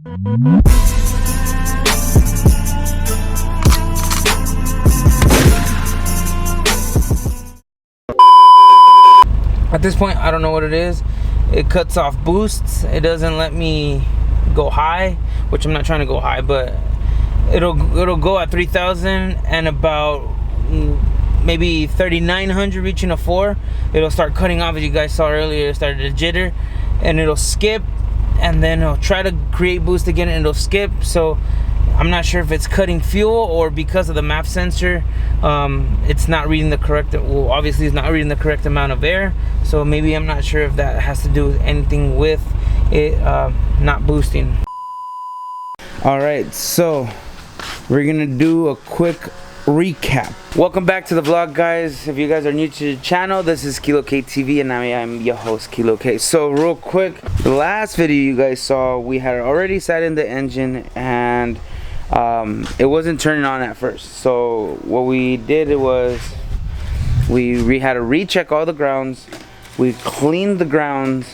At this point, I don't know what it is. It cuts off boosts. It doesn't let me go high, which I'm not trying to go high, but it'll go at 3,000 and about maybe 3,900 reaching a 4. It'll start cutting off, as you guys saw earlier. It started to jitter, and it'll skip, and then it'll try to create boost again, and it'll skip. So I'm not sure if it's cutting fuel or because of the map sensor, it's not reading the correct, well, obviously it's not reading the correct amount of air. So maybe, I'm not sure if that has to do with anything with it not boosting. All right, so we're gonna do a quick recap. Welcome back to the vlog, guys. If you guys are new to the channel, this is KILOK TV, and I am your host, KILOK. So real quick, the last video you guys saw, we had already sat in the engine, and it wasn't turning on at first. So what we did was we had to recheck all the grounds. We cleaned the grounds,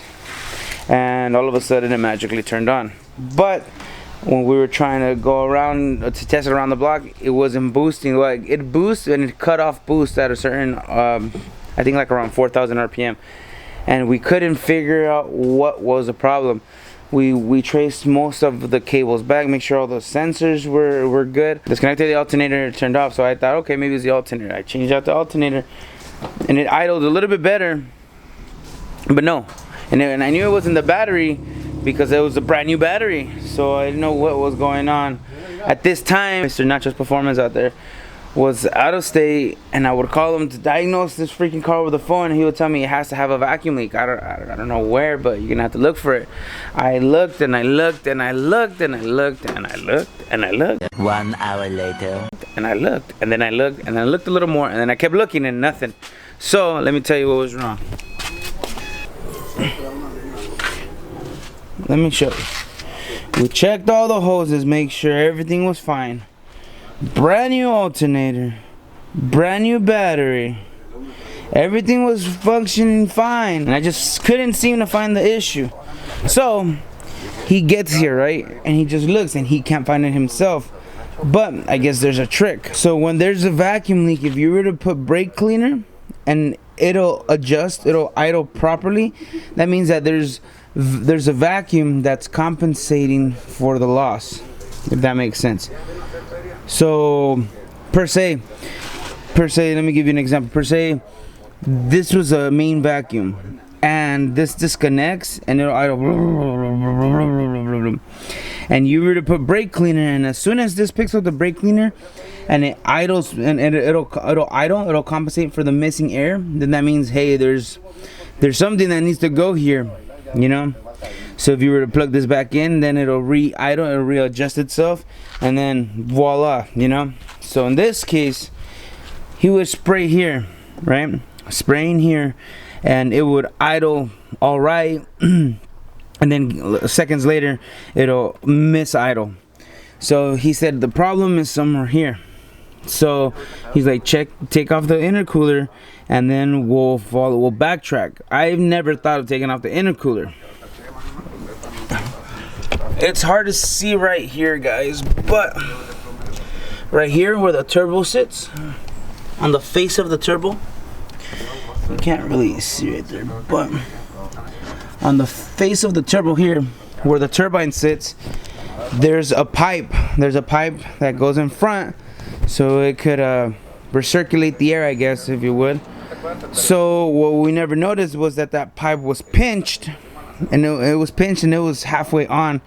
and all of a sudden it magically turned on. But when we were trying to go around to test it around the block, it wasn't boosting. Like, it boosts and it cut off boost at a certain I think like around 4,000 RPM, and we couldn't figure out what was the problem. We traced most of the cables back, make sure all the sensors were good. Disconnected the alternator, it turned off. So I thought, okay, maybe it's the alternator. I changed out the alternator, and it idled a little bit better, but no. And I knew it wasn't the battery because it was a brand new battery. So I didn't know what was going on. At this time, Mr. Nacho's Performance out there was out of state, and I would call him to diagnose this freaking car over the phone, and he would tell me it has to have a vacuum leak. I don't know where, but you're gonna have to look for it. I looked and I looked and I looked and I looked and I looked and I looked. 1 hour later. And I looked and then I looked and I looked a little more, and then I kept looking and nothing. So let me tell you what was wrong. Let me show you. We checked all the hoses, make sure everything was fine. Brand new alternator, brand new battery, everything was functioning fine, and I just couldn't seem to find the issue. So he gets here, right, and he just looks and he can't find it himself. But I guess there's a trick. So when there's a vacuum leak, if you were to put brake cleaner and it'll adjust, it'll idle properly, that means that there's a vacuum that's compensating for the loss, if that makes sense. So per se, let me give you an example. Per se, this was a main vacuum, and this disconnects and it'll idle, and you were to put brake cleaner, and as soon as this picks up the brake cleaner and it idles, and it'll idle, it'll compensate for the missing air, then that means, hey, there's something that needs to go here, you know. So if you were to plug this back in, then it'll re-idle, it'll readjust itself, and then voila, you know. So in this case, he would spray here, right? Spraying here, and it would idle all right, and then seconds later, it'll miss-idle. So he said the problem is somewhere here. So he's like, take off the intercooler, and then we'll backtrack. I've never thought of taking off the intercooler. It's hard to see right here, guys, but right here where the turbo sits, on the face of the turbo, you can't really see right there, but on the face of the turbo here, where the turbine sits, there's a pipe that goes in front, so it could recirculate the air, I guess, if you would. So what we never noticed was that pipe was pinched, and it was pinched and it was halfway on.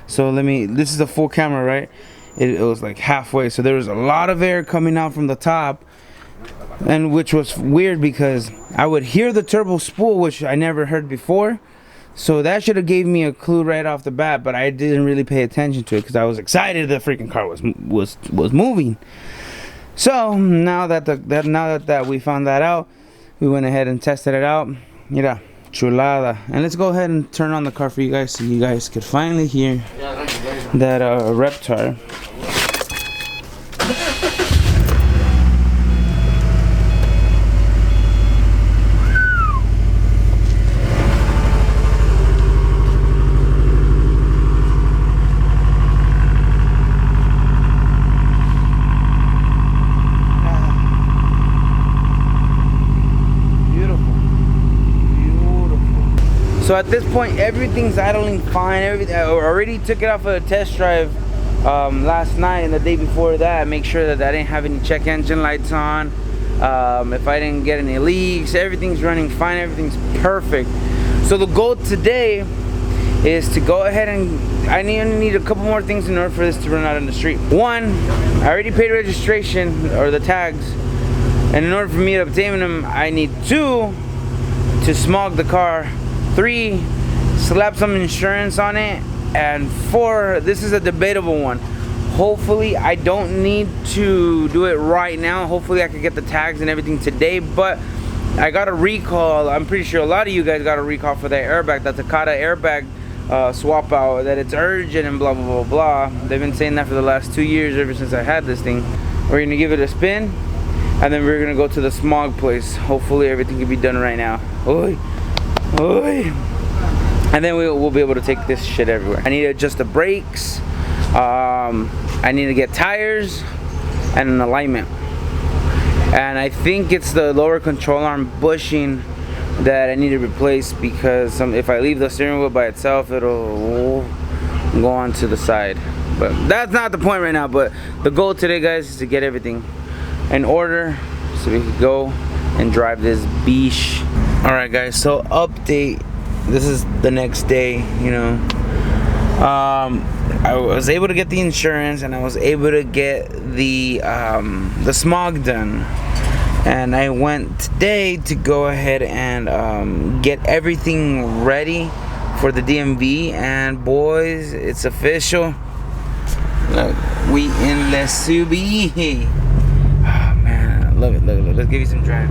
So this is a full camera, right? It was like halfway, so there was a lot of air coming out from the top, and which was weird because I would hear the turbo spool, which I never heard before. So that should have gave me a clue right off the bat, but I didn't really pay attention to it because I was excited the freaking car was moving. So now that we found that out, we went ahead and tested it out. Yeah, chulada. And let's go ahead and turn on the car for you guys so you guys could finally hear that Reptar. So at this point, everything's idling fine. Everything, I already took it off of a test drive last night and the day before that. Make sure that I didn't have any check engine lights on. If I didn't get any leaks, everything's running fine. Everything's perfect. So the goal today is to go ahead and I need a couple more things in order for this to run out on the street. One, I already paid registration or the tags, and in order for me to obtain them, I need 2 to smog the car, 3 slap some insurance on it, and 4, this is a debatable one. Hopefully I don't need to do it right now. Hopefully I could get the tags and everything today, but I got a recall. I'm pretty sure a lot of you guys got a recall for that airbag, that Takata airbag swap out, that it's urgent and blah blah blah blah. They've been saying that for the last 2 years, ever since I had this thing. We're gonna give it a spin, and then we're gonna go to the smog place. Hopefully everything can be done right now. Oy, oy. And then we'll be able to take this shit everywhere. I need to adjust the brakes. I need to get tires and an alignment. And I think it's the lower control arm bushing that I need to replace, because if I leave the steering wheel by itself, it'll go on to the side. But that's not the point right now. But the goal today, guys, is to get everything in order so we can go and drive this beach. All right, guys, so update. This is the next day, you know. I was able to get the insurance, and I was able to get the smog done. And I went today to go ahead and get everything ready for the DMV. And boys, it's official. Look, we in La Subi. Oh man, I love it. Look. Let's give you some drive.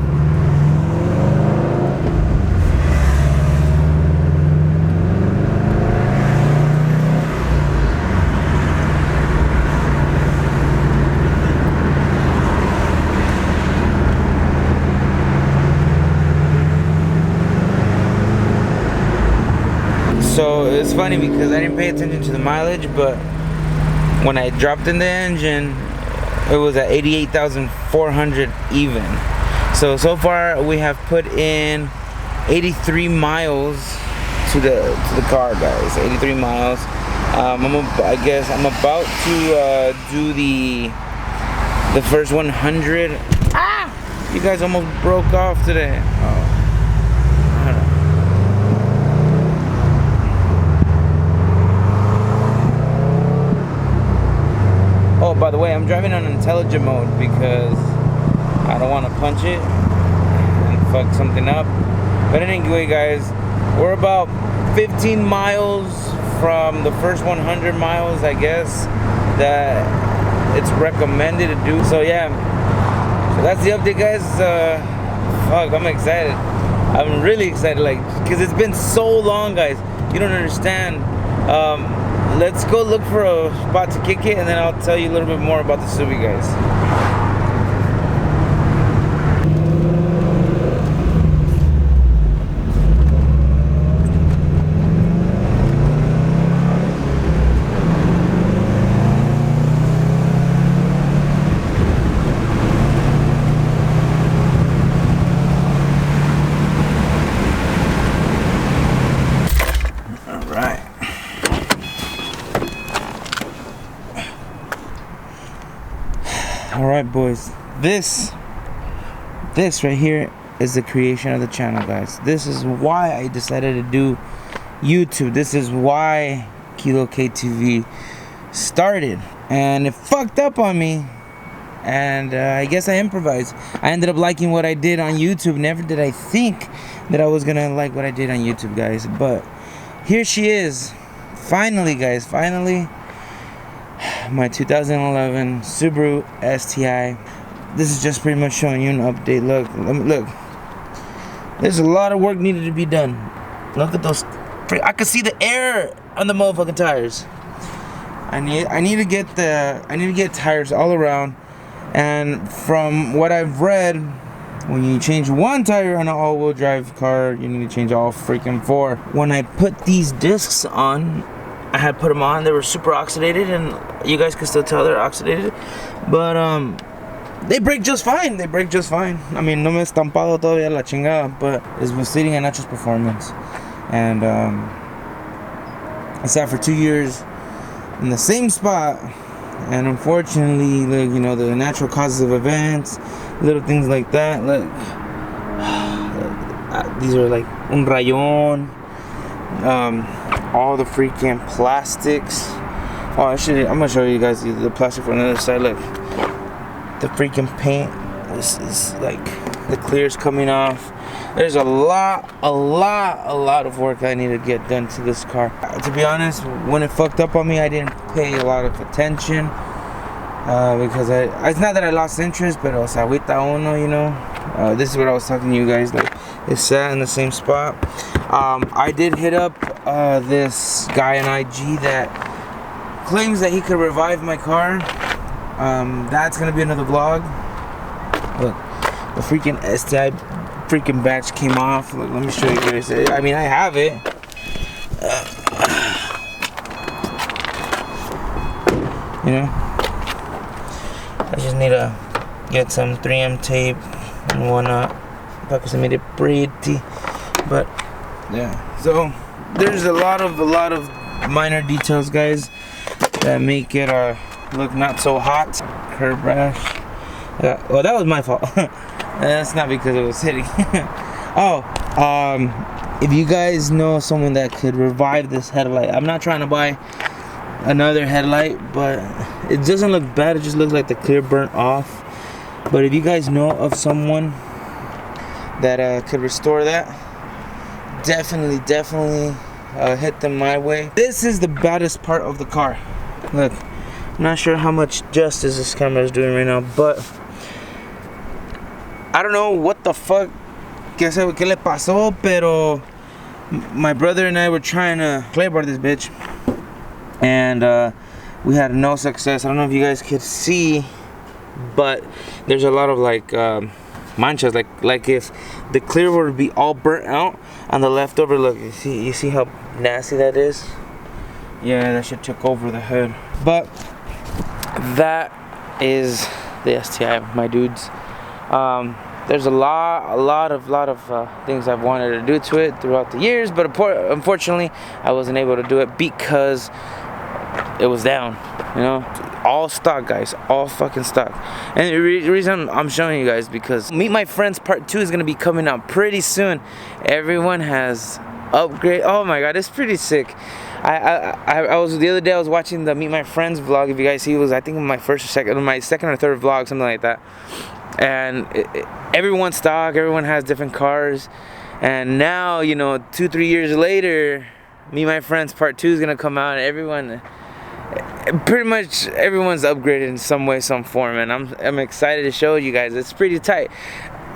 So it's funny because I didn't pay attention to the mileage, but when I dropped in the engine, it was at 88,400 even. So far we have put in 83 miles to the car, guys. 83 miles. I guess I'm about to do the first 100. Ah! You guys almost broke off today. Oh. Oh, by the way, I'm driving on intelligent mode because I don't want to punch it and fuck something up. But anyway, guys, we're about 15 miles from the first 100 miles, I guess, that it's recommended to do. So yeah, so that's the update, guys. Fuck, I'm excited. I'm really excited, like, because it's been so long, guys. You don't understand. Let's go look for a spot to kick it, and then I'll tell you a little bit more about the Subi, guys. Alright, boys, this right here is the creation of the channel, guys. This is why I decided to do YouTube. This is why KILOK TV started, and it fucked up on me, and I guess I improvised. I ended up liking what I did on YouTube. Never did I think that I was gonna like what I did on YouTube, guys, but here she is, finally, guys, finally. My 2011 Subaru STI. This is just pretty much showing you an update. Look. There's a lot of work needed to be done. Look at those. I can see the air on the motherfucking tires. I need to get tires all around. And from what I've read, when you change one tire on an all-wheel drive car, you need to change all freaking 4. When I put these discs on, I had put them on, they were super oxidated, and you guys can still tell they're oxidated, but they break just fine. I mean, no me he estampado todavía la chingada, but it's been sitting at Nacho's Performance. and I sat for 2 years in the same spot, and unfortunately, look, you know, the natural causes of events, little things like that. Look, these are like un rayon, all the freaking plastics. Oh, I'm gonna show you guys the plastic from the other side. Look, the freaking paint is like the clear's coming off. There's a lot of work I need to get done to this car. To be honest, when it fucked up on me, I didn't pay a lot of attention because it's not that I lost interest, but o sea, agüita uno, you know. This is what I was talking to you guys, like it sat in the same spot. I did hit up this guy on IG that claims that he could revive my car. That's gonna be another vlog. Look, the freaking Sti freaking batch came off. Look, let me show you guys. I mean, I have it. You know, I just need to get some 3M tape and whatnot. Para que se mire pretty. But yeah, so there's a lot of minor details, guys, that make it look not so hot. Curb rash. Well, that was my fault. That's not because it was hitting. If you guys know someone that could revive this headlight, I'm not trying to buy another headlight, but it doesn't look bad. It just looks like the clear burnt off. But if you guys know of someone that could restore that, definitely hit them my way. This is the baddest part of the car. Look, I'm not sure how much justice this camera is doing right now, but I don't know what the fuck que le pasó, pero my brother and I were trying to playboard this bitch, and we had no success. I don't know if you guys could see, but there's a lot of like manchas, like if the clear were to be all burnt out on the leftover. Look, you see how nasty that is? Yeah, that shit took over the hood. But that is the STI, my dudes. There's a lot of things I've wanted to do to it throughout the years, but unfortunately I wasn't able to do it because it was down, you know. All stock, guys, all fucking stock. And the reason I'm showing you guys, because Meet My Friends Part 2 is gonna be coming out pretty soon. Everyone has upgrade. Oh my god, it's pretty sick. I was the other day I was watching the Meet My Friends vlog. If you guys see, it was I think my second or third vlog, something like that. And everyone's stock, everyone has different cars, and now, you know, 2-3 years later, Meet My Friends Part 2 is gonna come out, and pretty much everyone's upgraded in some way, some form, and I'm excited to show you guys. It's pretty tight.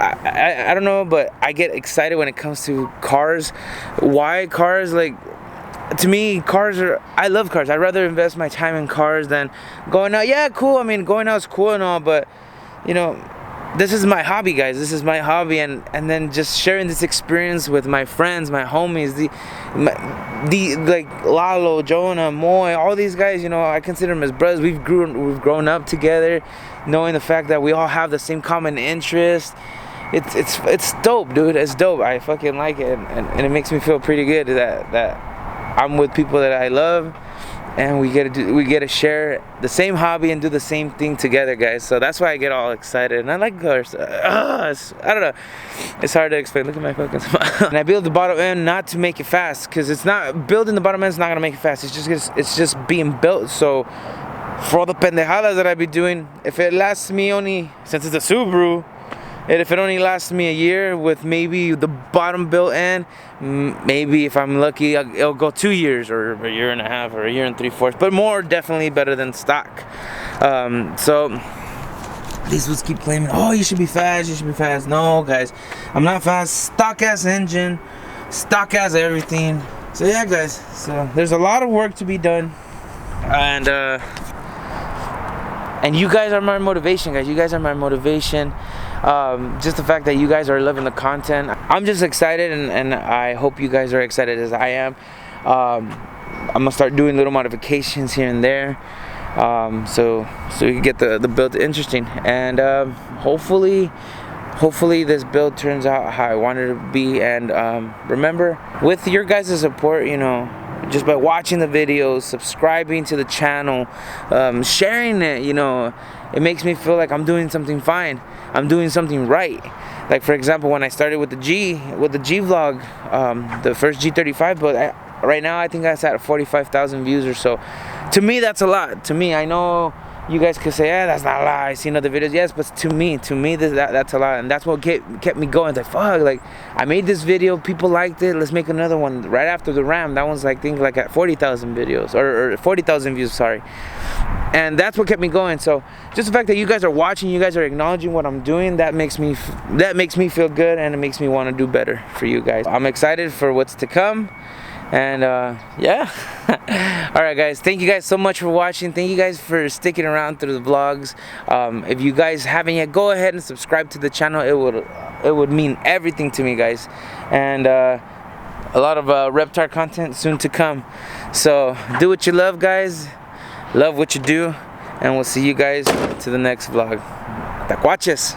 I don't know, but I get excited when it comes to cars. Why cars? Like, to me, I love cars. I'd rather invest my time in cars than going out. Yeah, cool. I mean, going out is cool and all, but you know, this is my hobby, guys. This is my hobby, and then just sharing this experience with my friends, my homies, the like Lalo, Jonah, Moy, all these guys. You know, I consider them as brothers. We've grown up together, knowing the fact that we all have the same common interest. It's dope, dude. It's dope. I fucking like it, and it makes me feel pretty good that I'm with people that I love, and we get to share the same hobby and do the same thing together, guys. So that's why I get all excited, and I like cars. I don't know, it's hard to explain. Look at my fucking smile. And I build the bottom end not to make it fast, because it's not building the bottom end is not gonna make it fast. It's just being built. So for all the pendejadas that I be doing, if it lasts me only, since it's a Subaru, and if it only lasts me a year with maybe the bottom built end, maybe if I'm lucky, it'll go 2 years or a year and a half or a year and 3/4, but more definitely better than stock. So these ones keep claiming, oh, you should be fast, you should be fast. No, guys, I'm not fast. Stock ass engine, stock ass everything. So yeah, guys, so there's a lot of work to be done, and you guys are my motivation, guys. You guys are my motivation. Just the fact that you guys are loving the content, I'm just excited, and I hope you guys are excited as I am. I'm gonna start doing little modifications here and there, so we can get the build interesting, and hopefully hopefully this build turns out how I wanted it to be. And remember, with your guys' support, you know, just by watching the videos, subscribing to the channel, sharing it, you know, it makes me feel like I'm doing something fine. I'm doing something right. Like for example, when I started with the G vlog, the first G35, but right now I think that's at 45,000 views or so. To me, that's a lot. To me, I know you guys could say, yeah, that's not a lot, I've seen other videos. Yes, but to me, that's a lot. And that's what kept me going. Like, fuck, like, I made this video, people liked it, let's make another one. Right after the Ram, that one's like, I think like at 40,000 videos, or 40,000 views, sorry. And that's what kept me going. So just the fact that you guys are watching, you guys are acknowledging what I'm doing, that makes me feel good, and it makes me want to do better for you guys. I'm excited for what's to come. And yeah. Alright guys, thank you guys so much for watching. Thank you guys for sticking around through the vlogs. If you guys haven't yet, go ahead and subscribe to the channel. It would mean everything to me, guys. And a lot of Reptar content soon to come. So do what you love, guys. Love what you do, and we'll see you guys to the next vlog. Tacuaches.